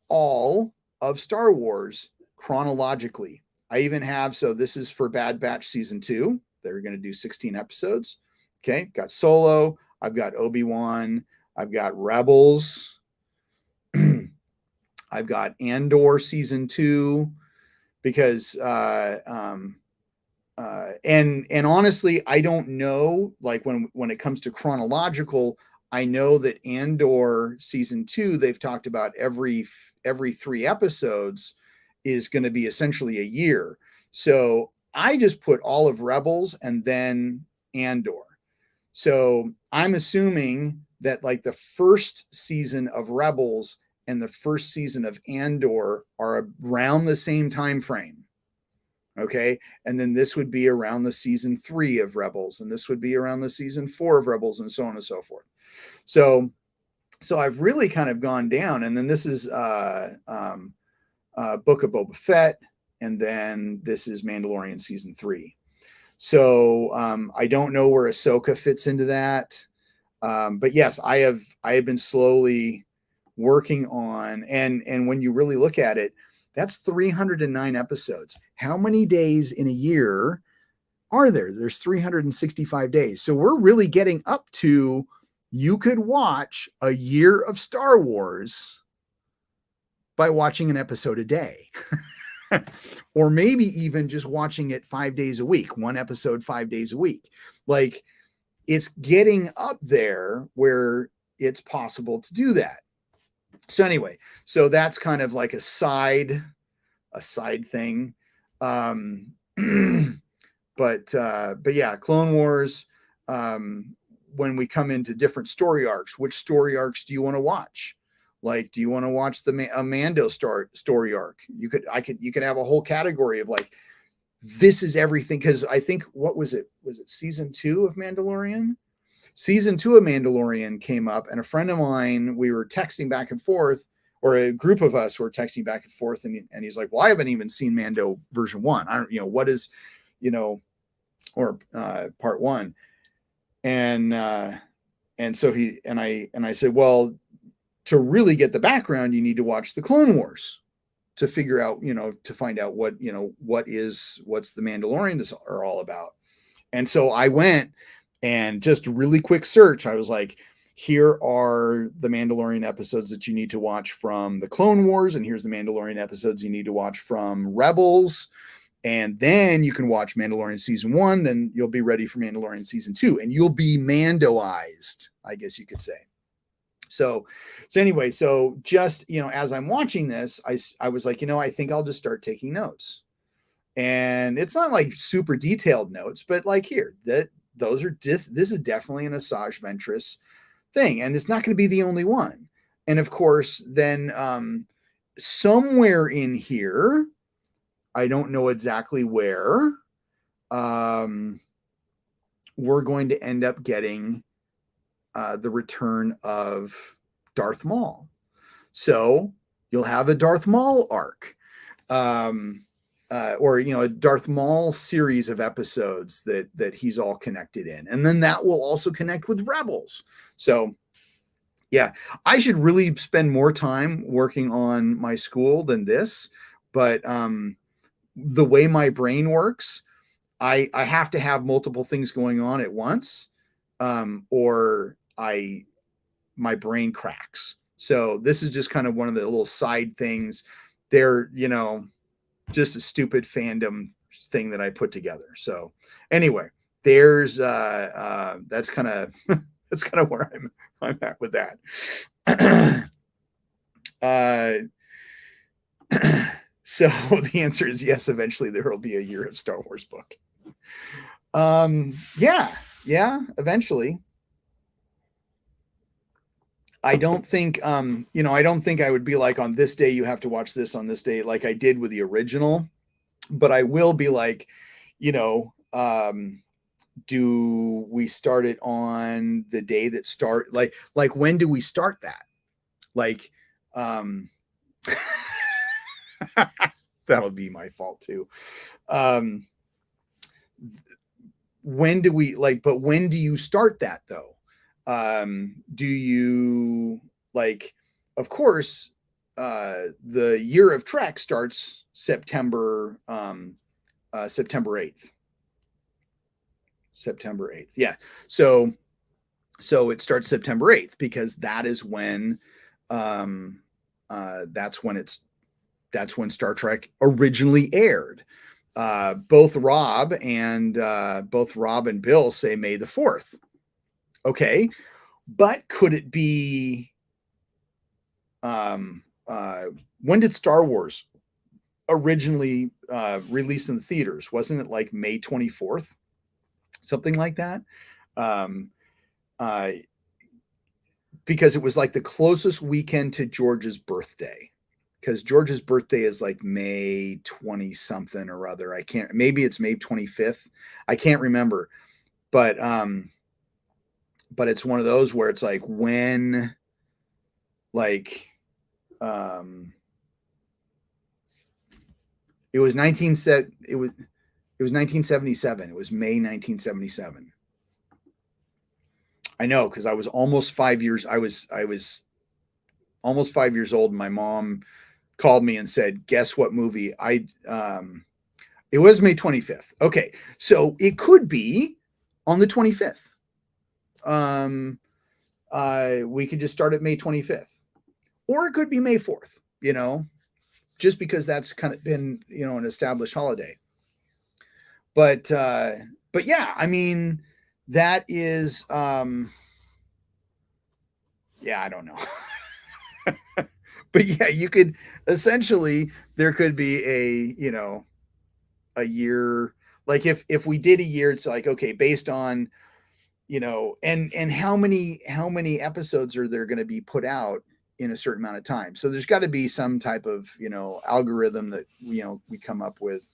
all of Star Wars chronologically. I even have, so this is for Bad Batch season 2. They're going to do 16 episodes. Okay. Got Solo. I've got Obi-Wan. I've got Rebels. I've got Andor season 2 because, and honestly, I don't know, like when it comes to chronological, I know that Andor season 2, they've talked about every 3 episodes is going to be essentially a year. So I just put all of Rebels and then Andor. So I'm assuming that like the first season of Rebels and the first season of Andor are around the same time frame. Okay. And then this would be around the season 3 of Rebels, and this would be around the season 4 of Rebels, and so on and so forth. So I've really kind of gone down, and then this is Book of Boba Fett, and then this is Mandalorian season 3. So I don't know where Ahsoka fits into that. But yes, I have been slowly working on, and when you really look at it, that's 309 episodes. How many days in a year are there? There's 365 days. So we're really getting up to, you could watch a year of Star Wars by watching an episode a day. Or maybe even just watching it 5 days a week, one episode 5 days a week. Like, it's getting up there where it's possible to do that. So anyway, so that's kind of like a side thing. But yeah, Clone Wars, when we come into different story arcs, which story arcs do you want to watch? Like, do you want to watch the Mando story arc? You could have a whole category of like, this is everything. Cause I think, what was it? Was it season 2 of Mandalorian? Season 2 of Mandalorian came up, and a friend of mine, we were texting back and forth, or a group of us were texting back and forth. And he's like, well, I haven't even seen Mando version 1. I don't, what is, or part 1. And so I said, well, to really get the background, you need to watch the Clone Wars to figure out, to find out what's the Mandalorian are all about. And so I went and just a really quick search. I was like, here are the Mandalorian episodes that you need to watch from the Clone Wars. And here's the Mandalorian episodes you need to watch from Rebels. And then you can watch Mandalorian season 1. Then you'll be ready for Mandalorian season 2, and you'll be Mandoized, I guess you could say. So anyway, so just, as I'm watching this, I was like, I think I'll just start taking notes. And it's not like super detailed notes, but like here, this is definitely an Asajj Ventress thing. And it's not going to be the only one. And of course, then somewhere in here, I don't know exactly where, we're going to end up getting the return of Darth Maul. So you'll have a Darth Maul arc, or a Darth Maul series of episodes that he's all connected in, and then that will also connect with Rebels. So yeah, I should really spend more time working on my school than this, but the way my brain works, I have to have multiple things going on at once, or my brain cracks. So this is just kind of one of the little side things. They're, just a stupid fandom thing that I put together. So anyway, there's that's kind of where I'm at with that. So the answer is yes, eventually there will be a year of Star Wars book. Yeah, eventually. I don't think, I don't think I would be like, on this day, you have to watch this on this day, like I did with the original, but I will be like, do we start it on the day that start, like when do we start that? Like, that'll be my fault too. When do we but when do you start that though? Do you of course, the year of Trek starts September 8th. September 8th. Yeah. So it starts September 8th because that is when that's when Star Trek originally aired. Both Rob and Bill say May the 4th. Okay. But could it be when did Star Wars originally release in the theaters? Wasn't it like May 24th? Something like that. Because it was like the closest weekend to George's birthday. Because George's birthday is like May 20 something or other. Maybe it's May 25th. I can't remember. But it's one of those where it's like when like it was 1977. It was May 1977. I know, because I was almost 5 years. I was almost 5 years old, and my mom called me and said, "Guess what movie?" It was May 25th. Okay, so it could be on the 25th. We could just start at May 25th, or it could be May 4th. Just because that's kind of been an established holiday. But yeah, I mean, that is I don't know. But yeah, you could essentially, there could be a year, like if we did a year, it's like, okay, based on and how many episodes are there going to be put out in a certain amount of time. So there's got to be some type of algorithm that we come up with.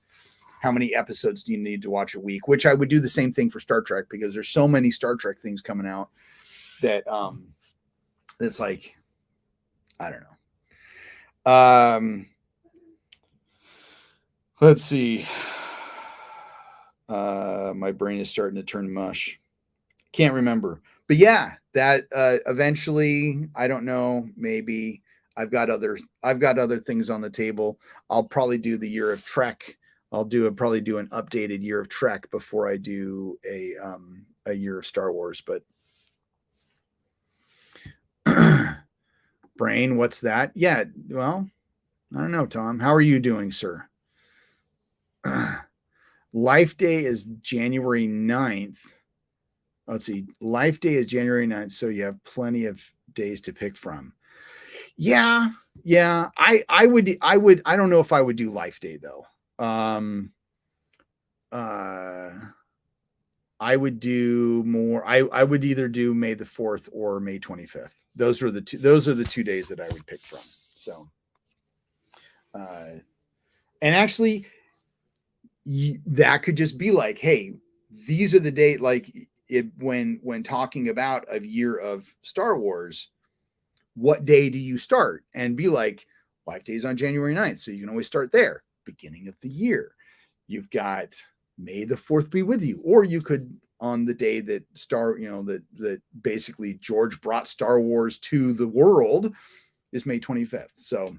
How many episodes do you need to watch a week? Which I would do the same thing for Star Trek, because there's so many Star Trek things coming out that it's like, I don't know. Let's see. My brain is starting to turn mush. Can't remember. But yeah, that eventually, I don't know, maybe I've got other things on the table. I'll probably do the year of Trek. I'll probably do an updated year of Trek before I do a year of Star Wars. But brain, what's that? Yeah, well, I don't know, Tom. How are you doing, sir? Life Day is January 9th. Let's see. Life Day is January 9th, so you have plenty of days to pick from. Yeah. I don't know if I would do Life Day though. I would do more. I would either do May the 4th or May 25th. Those are the 2 days that I would pick from. So, and actually, that could just be like, hey, these are the date, like when talking about a year of Star Wars, what day do you start? And be like, Life Day is on January 9th. So you can always start there, beginning of the year. You've got May the 4th be with you, or you could, on the day that that basically George brought Star Wars to the world, is May 25th. So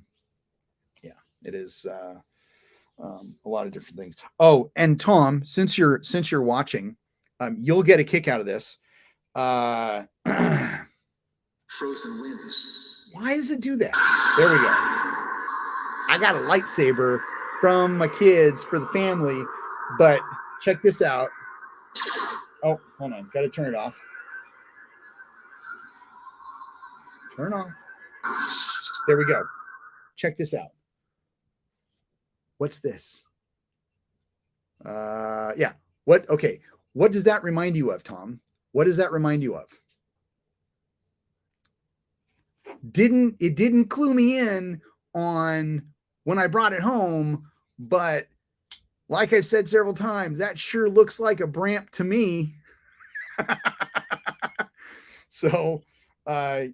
yeah, it is a lot of different things. Oh, and Tom, since you're watching, you'll get a kick out of this. Frozen Winds. Why does it do that? There we go. I got a lightsaber from my kids for the family, but check this out. Oh, hold on. Got to turn it off. Turn off. There we go. Check this out. What's this? Yeah. Okay. What does that remind you of, Tom? What does that remind you of? It didn't clue me in on when I brought it home, but like I've said several times, that sure looks like a Bramp to me. So,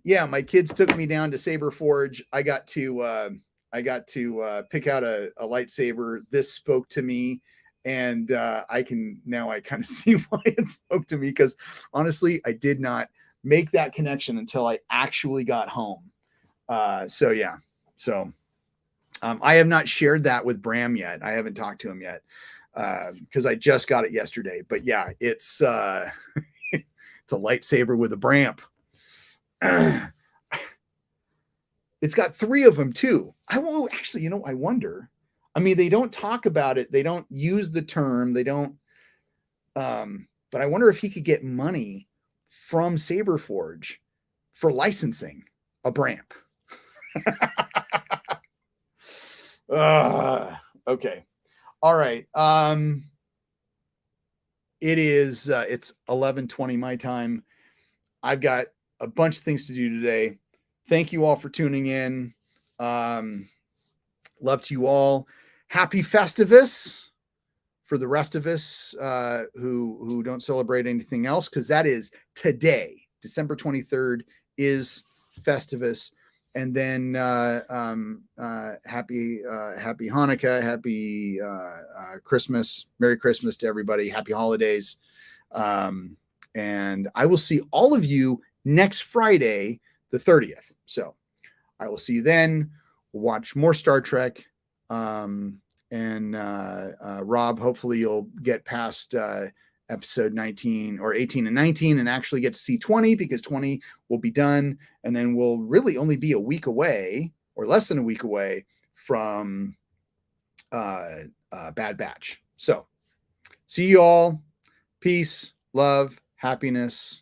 yeah, my kids took me down to Saber Forge. I got to pick out a lightsaber. This spoke to me, and I kind of see why it spoke to me, because honestly, I did not make that connection until I actually got home. So yeah. So I have not shared that with Bram yet. I haven't talked to him yet because I just got it yesterday. But yeah, it's it's a lightsaber with a Bramp. It's got 3 of them too. I will actually, I wonder. I mean, they don't talk about it. They don't use the term. They don't. But I wonder if he could get money from Saberforge for licensing a Bramp. Okay. All right. It's 11:20 my time. I've got a bunch of things to do today. Thank you all for tuning in. Love to you all. Happy Festivus for the rest of us who don't celebrate anything else, because that is today. December 23rd is Festivus. And then happy Hanukkah, happy Christmas, Merry Christmas to everybody, happy holidays. And I will see all of you next Friday, the 30th. So I will see you then. We'll watch more Star Trek. And Rob, hopefully you'll get past episode 19 or 18 and 19 and actually get to see 20, because 20 will be done. And then we'll really only be a week away or less than a week away from Bad Batch. So see you all. Peace, love, happiness.